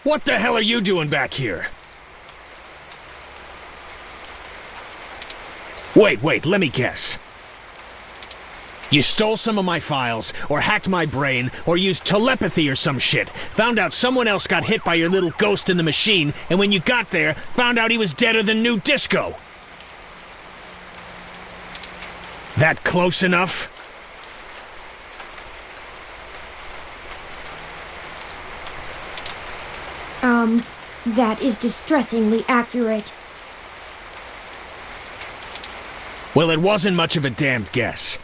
What the hell are you doing back here? Wait, let me guess. You stole some of my files, or hacked my brain, or used telepathy or some shit. Found out someone else got hit by your little ghost in the machine, and when you got there, found out he was deader than new disco. That close enough? That is distressingly accurate. Well, it wasn't much of a damned guess.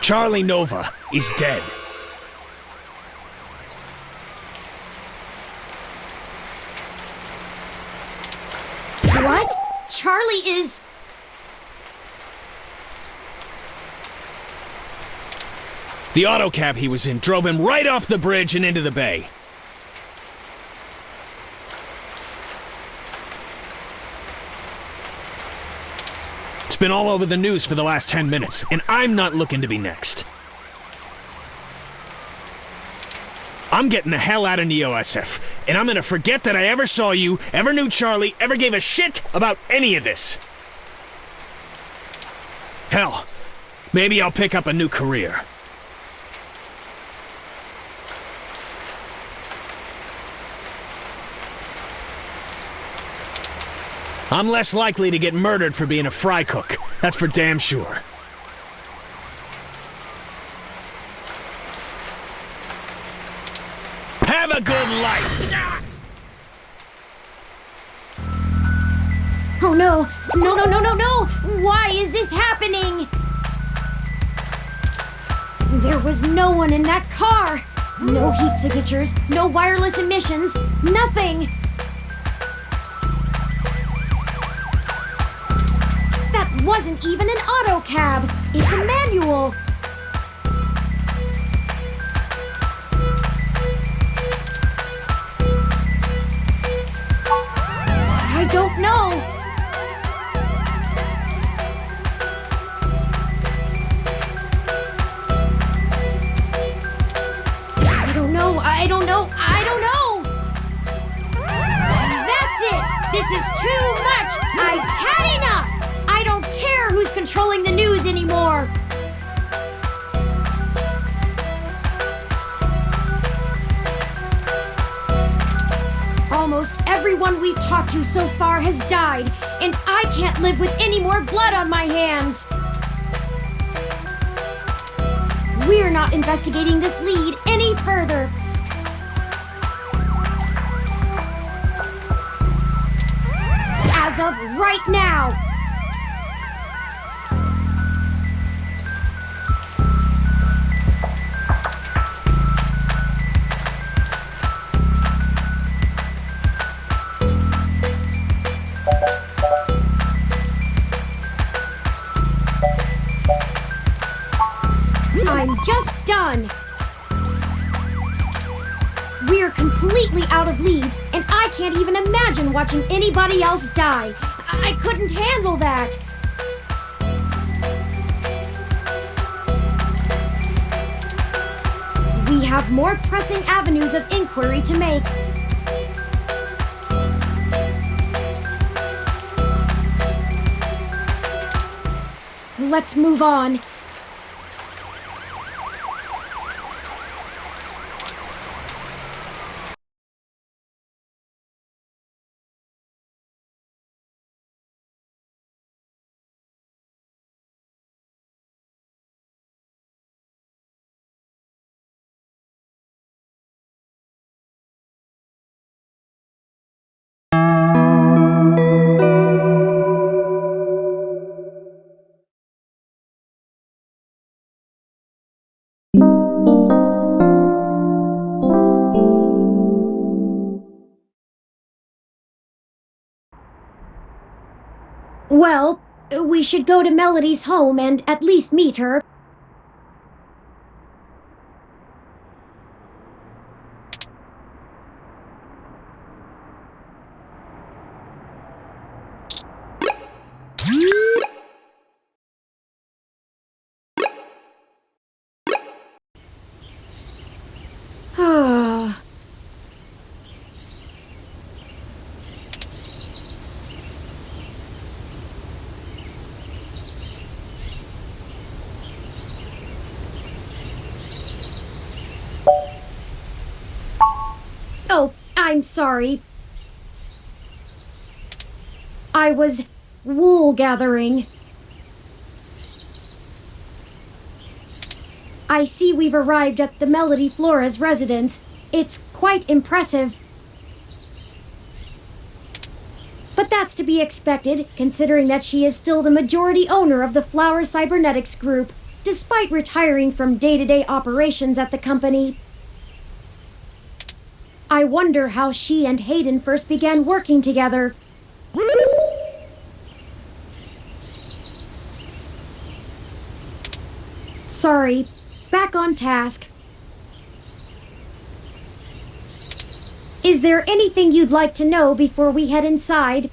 Charlie Nova is dead. What? Charlie is... The autocab he was in drove him right off the bridge and into the bay. It's been all over the news for the last 10 minutes, and I'm not looking to be next. I'm getting the hell out of NeoSF, and I'm gonna forget that I ever saw you, ever knew Charlie, ever gave a shit about any of this. Hell, maybe I'll pick up a new career. I'm less likely to get murdered for being a fry cook. That's for damn sure. Have a good life! Oh no! No! Why is this happening? There was no one in that car! No heat signatures, no wireless emissions, nothing! That wasn't even an auto cab! It's a manual! I don't know! I don't know! That's it! This is too much! I've had enough! I don't care who's controlling the news anymore! Almost everyone we've talked to so far has died, and I can't live with any more blood on my hands! We're not investigating this lead any further. As of right now. I'm just done. We're completely out of leads, and I can't even imagine watching anybody else die. I couldn't handle that. We have more pressing avenues of inquiry to make. Let's move on. Well, we should go to Melody's home and at least meet her. Oh, I'm sorry. I was wool gathering. I see we've arrived at the Melody Flores residence. It's quite impressive. But that's to be expected, considering that she is still the majority owner of the Flower Cybernetics Group, despite retiring from day-to-day operations at the company. I wonder how she and Hayden first began working together. Sorry, back on task. Is there anything you'd like to know before we head inside?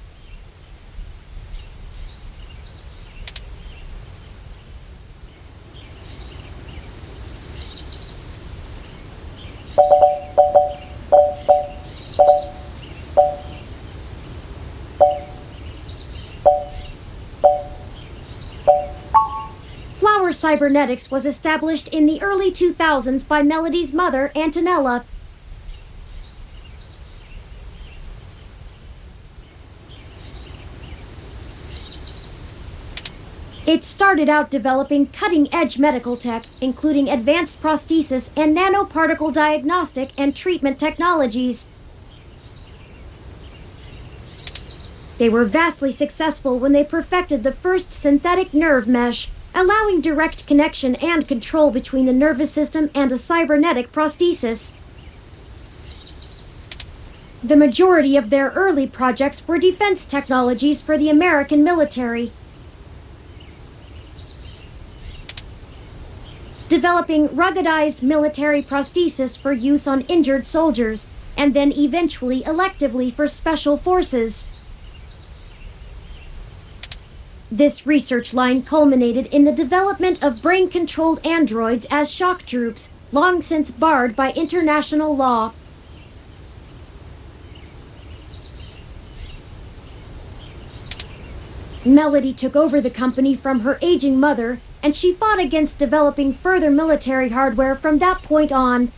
Flower Cybernetics was established in the early 2000s by Melody's mother, Antonella. It started out developing cutting-edge medical tech, including advanced prosthesis and nanoparticle diagnostic and treatment technologies. They were vastly successful when they perfected the first synthetic nerve mesh, allowing direct connection and control between the nervous system and a cybernetic prosthesis. The majority of their early projects were defense technologies for the American military. Developing ruggedized military prosthesis for use on injured soldiers, and then eventually electively for special forces. This research line culminated in the development of brain-controlled androids as shock troops, long since barred by international law. Melody took over the company from her aging mother, and she fought against developing further military hardware from that point on.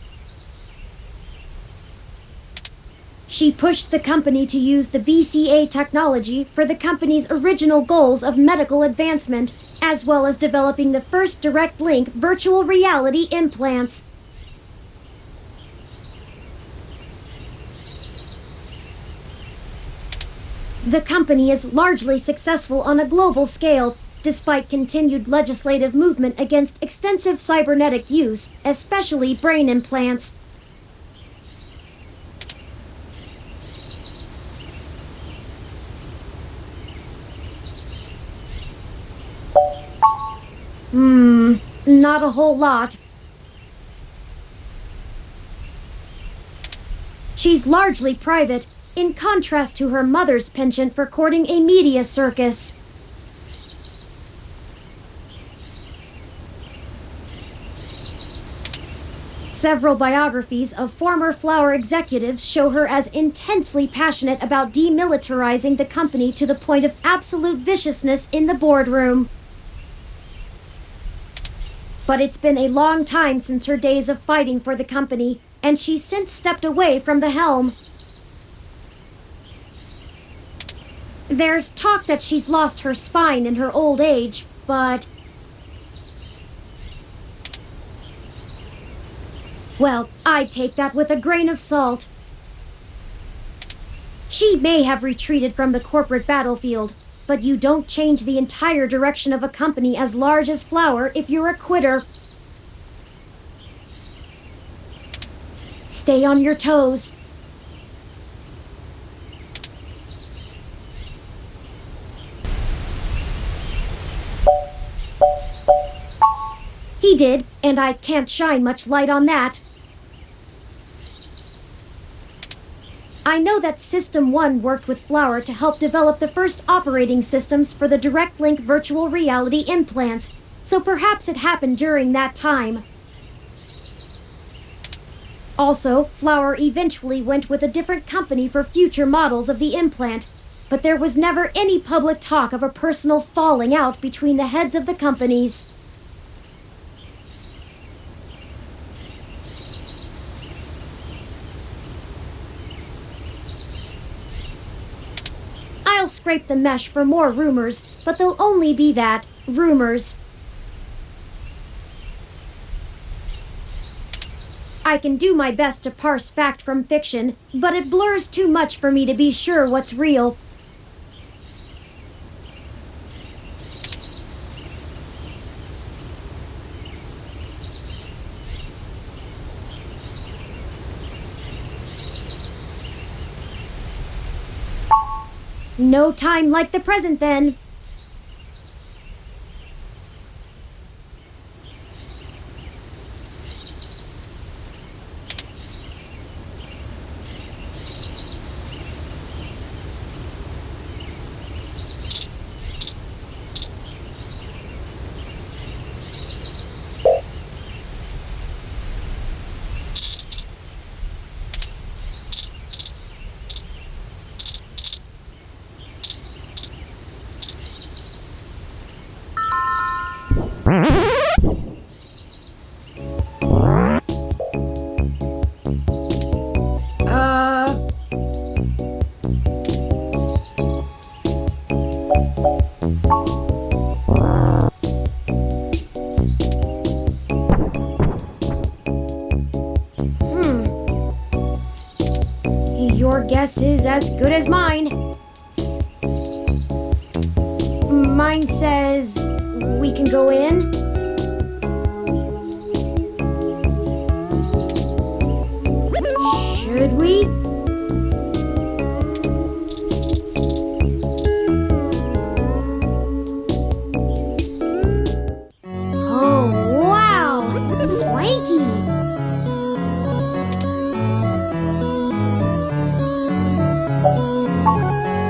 She pushed the company to use the BCA technology for the company's original goals of medical advancement, as well as developing the first direct link virtual reality implants. The company is largely successful on a global scale, despite continued legislative movement against extensive cybernetic use, especially brain implants. Not a whole lot. She's largely private, in contrast to her mother's penchant for courting a media circus. Several biographies of former Flower executives show her as intensely passionate about demilitarizing the company to the point of absolute viciousness in the boardroom. But it's been a long time since her days of fighting for the company, and she's since stepped away from the helm. There's talk that she's lost her spine in her old age, but... well, I'd take that with a grain of salt. She may have retreated from the corporate battlefield, but you don't change the entire direction of a company as large as Flower if you're a quitter. Stay on your toes. He did, and I can't shine much light on that. I know that System 1 worked with Flower to help develop the first operating systems for the Direct Link virtual reality implants, so perhaps it happened during that time. Also, Flower eventually went with a different company for future models of the implant, but there was never any public talk of a personal falling out between the heads of the companies. I'll scrape the mesh for more rumors, but they'll only be that, rumors. I can do my best to parse fact from fiction, but it blurs too much for me to be sure what's real. No time like the present, then. Your guess is as good as mine. Mine says we can go in. Should we? Oh, wow! Swanky!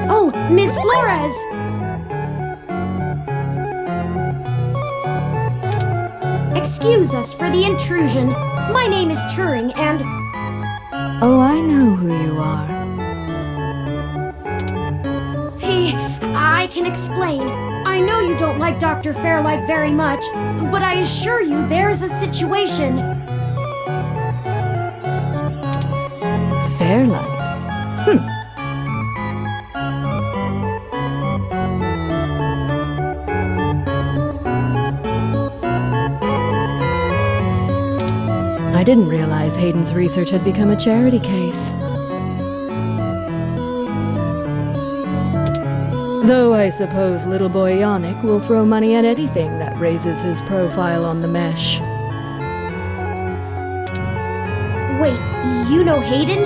Oh, Miss Flores! Excuse us for the intrusion. My name is Turing, and... Oh, I know who you are. Hey, I can explain. I know you don't like Dr. Fairlight very much, but I assure you there's a situation. Fairlight? I didn't realize Hayden's research had become a charity case. Though I suppose little boy Yannick will throw money at anything that raises his profile on the mesh. Wait, you know Hayden?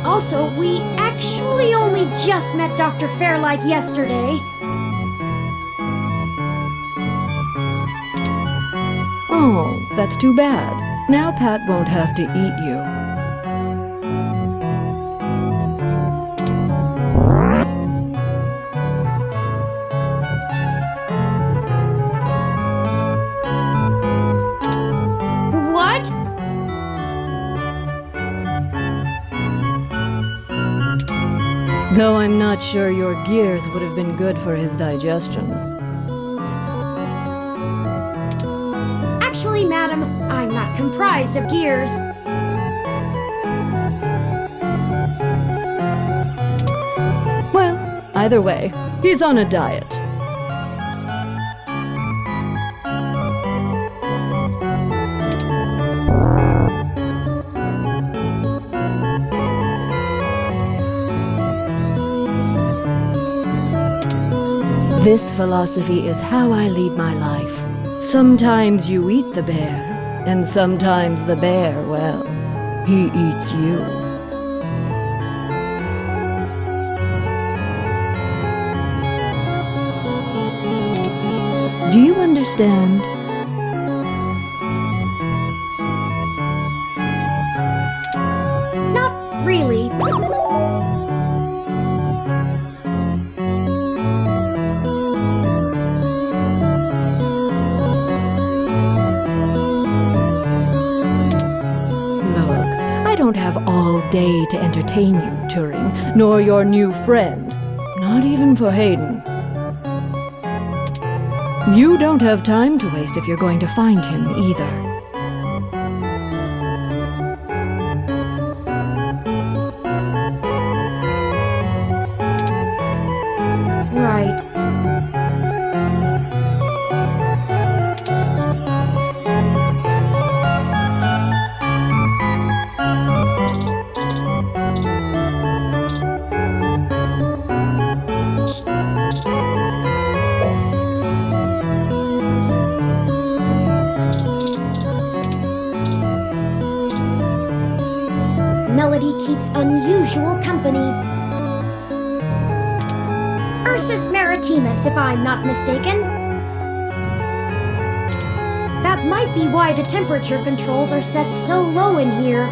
Also, we actually only just met Dr. Fairlight yesterday. Oh, that's too bad. Now Pat won't have to eat you. What? Though I'm not sure your gears would have been good for his digestion. Actually, madam, I'm not comprised of gears. Well, either way, he's on a diet. This philosophy is how I lead my life. Sometimes you eat the bear, and sometimes the bear, well, he eats you. Do you understand? Not really. I don't have all day to entertain you, Turing, nor your new friend. Not even for Hayden. You don't have time to waste if you're going to find him either. Melody keeps unusual company. Ursus maritimus, if I'm not mistaken. That might be why the temperature controls are set so low in here.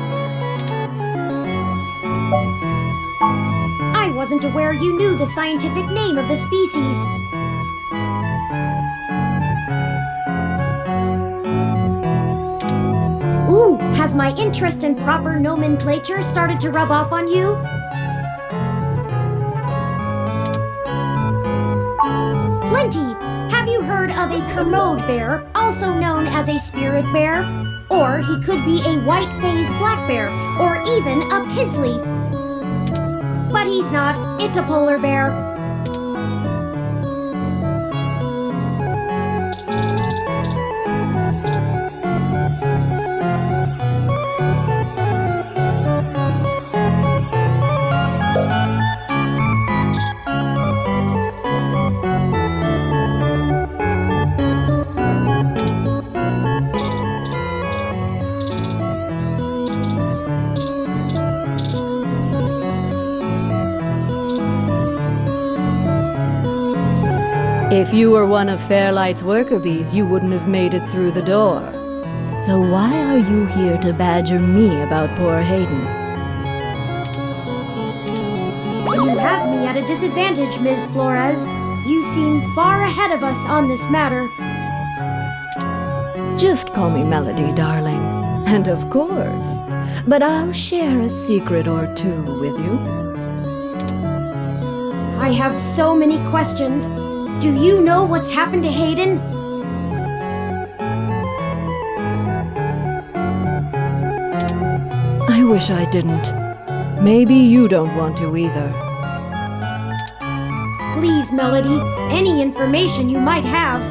I wasn't aware you knew the scientific name of the species. Ooh, has my interest in proper nomenclature started to rub off on you? Plenty! Have you heard of a Kermode bear, also known as a spirit bear? Or he could be a white-phased black bear, or even a pizzly. But he's not. It's a polar bear. If you were one of Fairlight's worker bees, you wouldn't have made it through the door. So why are you here to badger me about poor Hayden? You have me at a disadvantage, Ms. Flores. You seem far ahead of us on this matter. Just call me Melody, darling. And of course. But I'll share a secret or two with you. I have so many questions. Do you know what's happened to Hayden? I wish I didn't. Maybe you don't want to either. Please, Melody, any information you might have.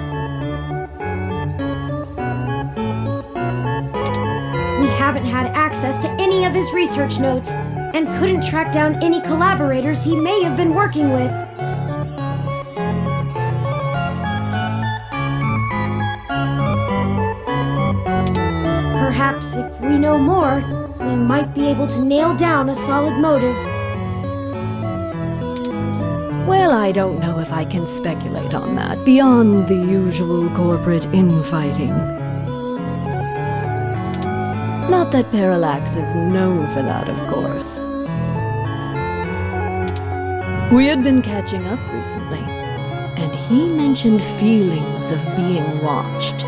We haven't had access to any of his research notes and couldn't track down any collaborators he may have been working with. Perhaps if we know more, we might be able to nail down a solid motive. Well, I don't know if I can speculate on that, beyond the usual corporate infighting. Not that Parallax is known for that, of course. We had been catching up recently, and he mentioned feelings of being watched.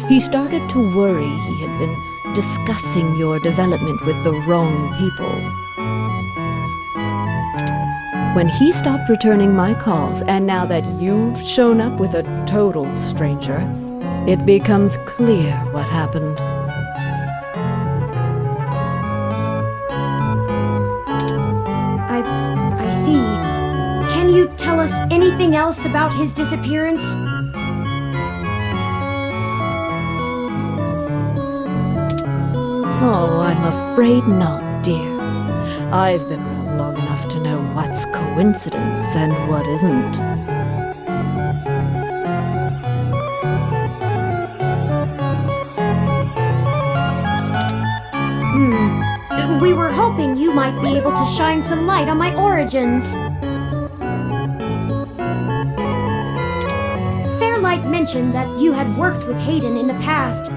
He started to worry he had been discussing your development with the wrong people. When he stopped returning my calls, and now that you've shown up with a total stranger, it becomes clear what happened. I see. Can you tell us anything else about his disappearance? Oh, I'm afraid not, dear. I've been around long enough to know what's coincidence and what isn't. We were hoping you might be able to shine some light on my origins. Fairlight mentioned that you had worked with Hayden in the past.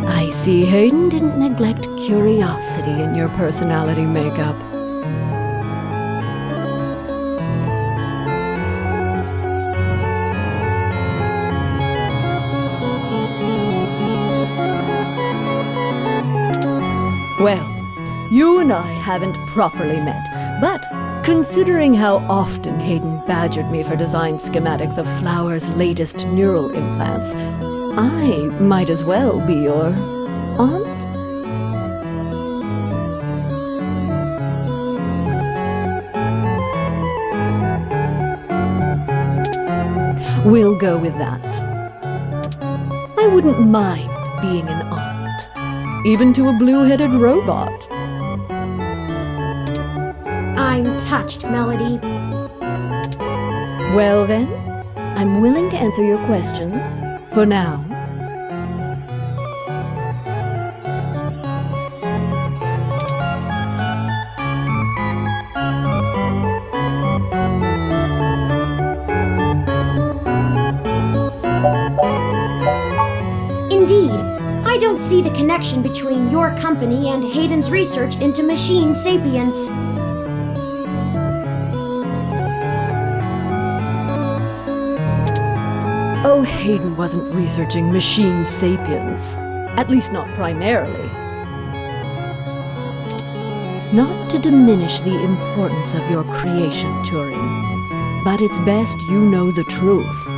I see Hayden didn't neglect curiosity in your personality makeup. Well, you and I haven't properly met, but considering how often Hayden badgered me for design schematics of Flower's latest neural implants, I might as well be your aunt? We'll go with that. I wouldn't mind being an aunt, even to a blue-headed robot. I'm touched, Melody. Well then, I'm willing to answer your questions, for now. connection between your company and Hayden's research into machine sapience. Oh, Hayden wasn't researching machine sapience. At least not primarily. Not to diminish the importance of your creation, Turing, but it's best you know the truth.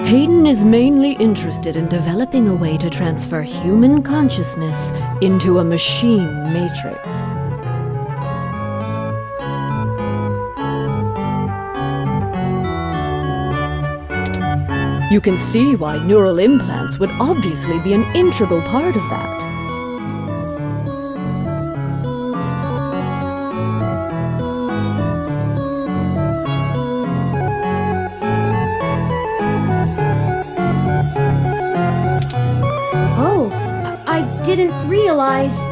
Hayden is mainly interested in developing a way to transfer human consciousness into a machine matrix. You can see why neural implants would obviously be an integral part of that. Oh, I didn't realize.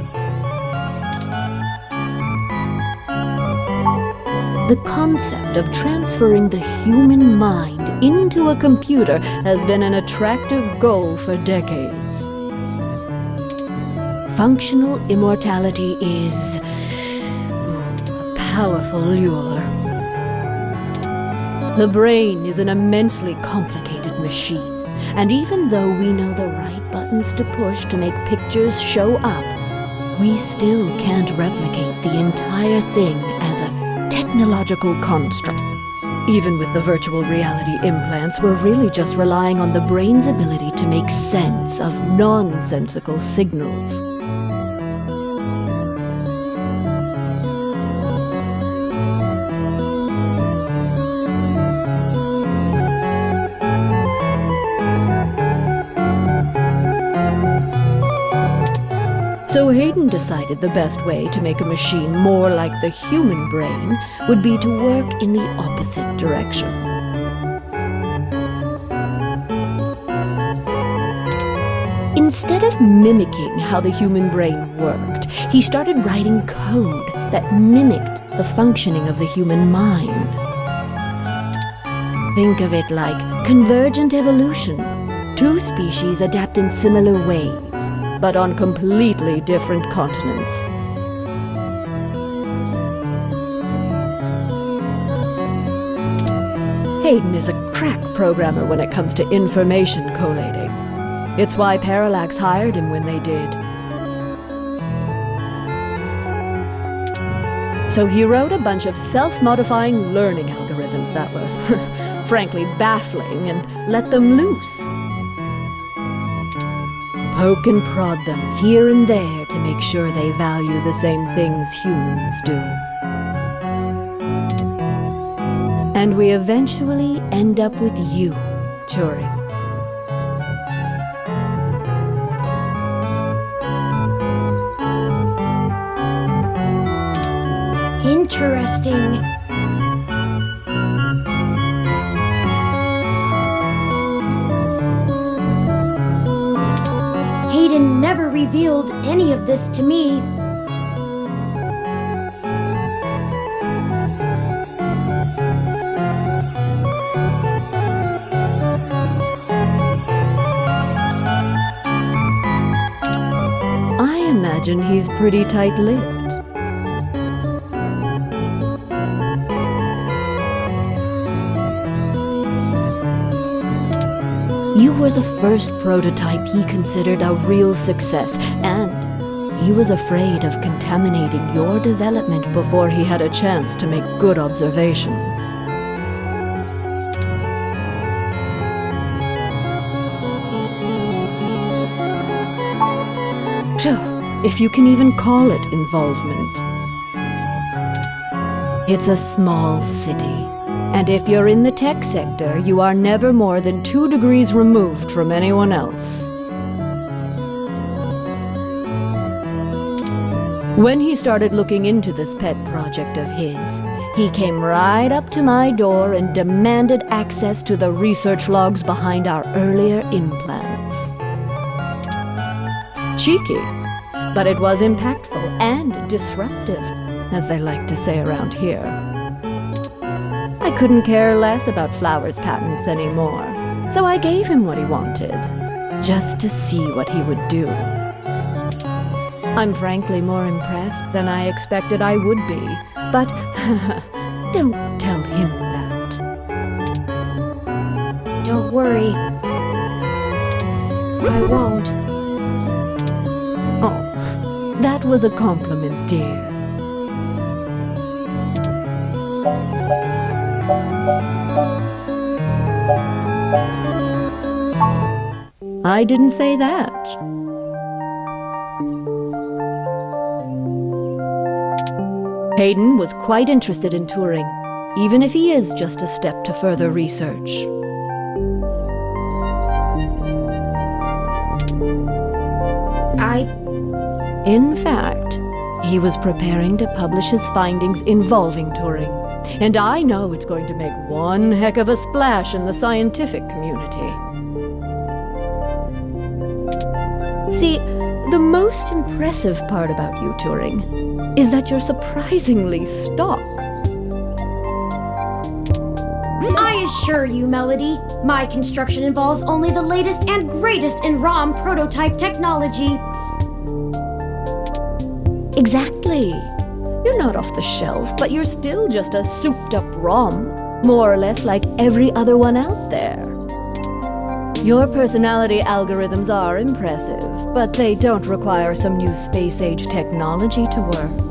The concept of transferring the human mind into a computer has been an attractive goal for decades. Functional immortality is a powerful lure. The brain is an immensely complicated machine, and even though we know the right buttons to push to make pictures show up, we still can't replicate the entire thing as a technological construct. Even with the virtual reality implants, we're really just relying on the brain's ability to make sense of nonsensical signals. So Hayden decided the best way to make a machine more like the human brain would be to work in the opposite direction. Instead of mimicking how the human brain worked, he started writing code that mimicked the functioning of the human mind. Think of it like convergent evolution. Two species adapt in similar ways, but on completely different continents. Hayden is a crack programmer when it comes to information collating. It's why Parallax hired him when they did. So he wrote a bunch of self-modifying learning algorithms that were, frankly, baffling, and let them loose. Poke and prod them here and there to make sure they value the same things humans do. And we eventually end up with you, Turing. Interesting. Hayden never revealed any of this to me. I imagine he's pretty tight-lipped. You were the first prototype he considered a real success, and he was afraid of contaminating your development before he had a chance to make good observations. Phew, if you can even call it involvement. It's a small city. And if you're in the tech sector, you are never more than 2 degrees removed from anyone else. When he started looking into this pet project of his, he came right up to my door and demanded access to the research logs behind our earlier implants. Cheeky, but it was impactful and disruptive, as they like to say around here. I couldn't care less about Flowers' patents anymore, so I gave him what he wanted, just to see what he would do. I'm frankly more impressed than I expected I would be, but don't tell him that. Don't worry. I won't. Oh, that was a compliment, dear. I didn't say that. Hayden was quite interested in Turing, even if he is just a step to further research. In fact, he was preparing to publish his findings involving Turing, and I know it's going to make one heck of a splash in the scientific community. See, the most impressive part about you, Turing, is that you're surprisingly stock. I assure you, Melody, my construction involves only the latest and greatest in ROM prototype technology. Exactly. You're not off the shelf, but you're still just a souped-up ROM, more or less like every other one out there. Your personality algorithms are impressive, but they don't require some new space-age technology to work.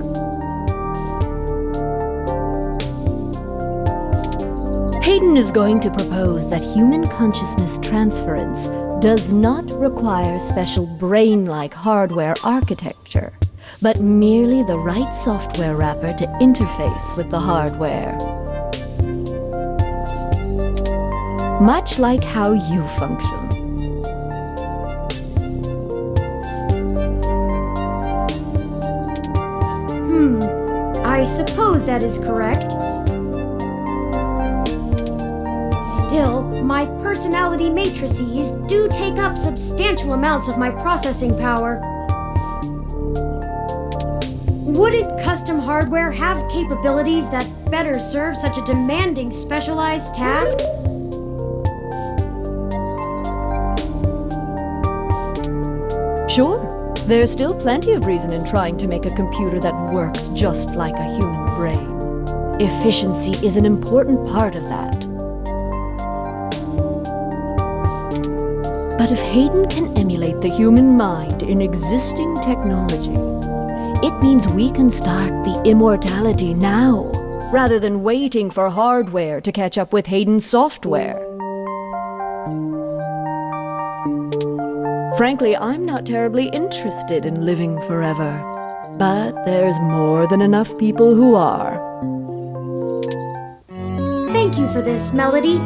Hayden is going to propose that human consciousness transference does not require special brain-like hardware architecture, but merely the right software wrapper to interface with the hardware. Much like how you function. I suppose that is correct. Still, my personality matrices do take up substantial amounts of my processing power. Wouldn't custom hardware have capabilities that better serve such a demanding specialized task? Sure, there's still plenty of reason in trying to make a computer that works just like a human brain. Efficiency is an important part of that. But if Hayden can emulate the human mind in existing technology, it means we can start the immortality now, rather than waiting for hardware to catch up with Hayden's software. Frankly, I'm not terribly interested in living forever, but there's more than enough people who are. Thank you for this, Melody.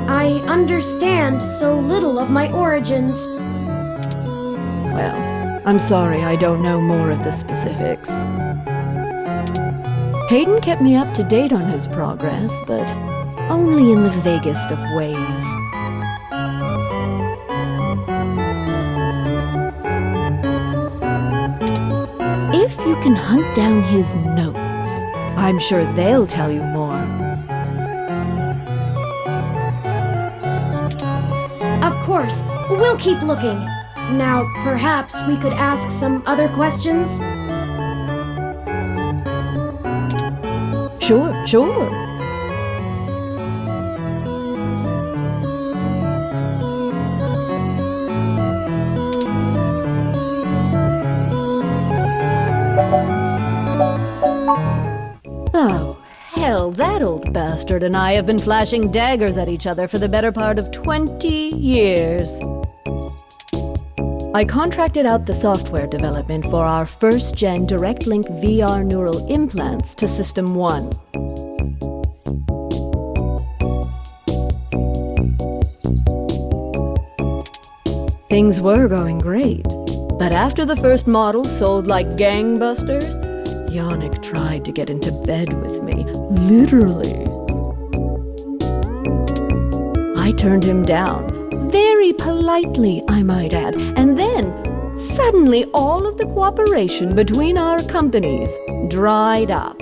I understand so little of my origins. Well, I'm sorry I don't know more of the specifics. Hayden kept me up to date on his progress, but only in the vaguest of ways. If you can hunt down his notes, I'm sure they'll tell you more. Of course, we'll keep looking. Now, perhaps we could ask some other questions? Sure. Oh, hell, that old bastard and I have been flashing daggers at each other for the better part of 20 years. I contracted out the software development for our first-gen direct-link VR neural implants to System 1. Things were going great, but after the first models sold like gangbusters, Yannick tried to get into bed with me, literally. I turned him down. Very politely, I might add. And then, suddenly, all of the cooperation between our companies dried up.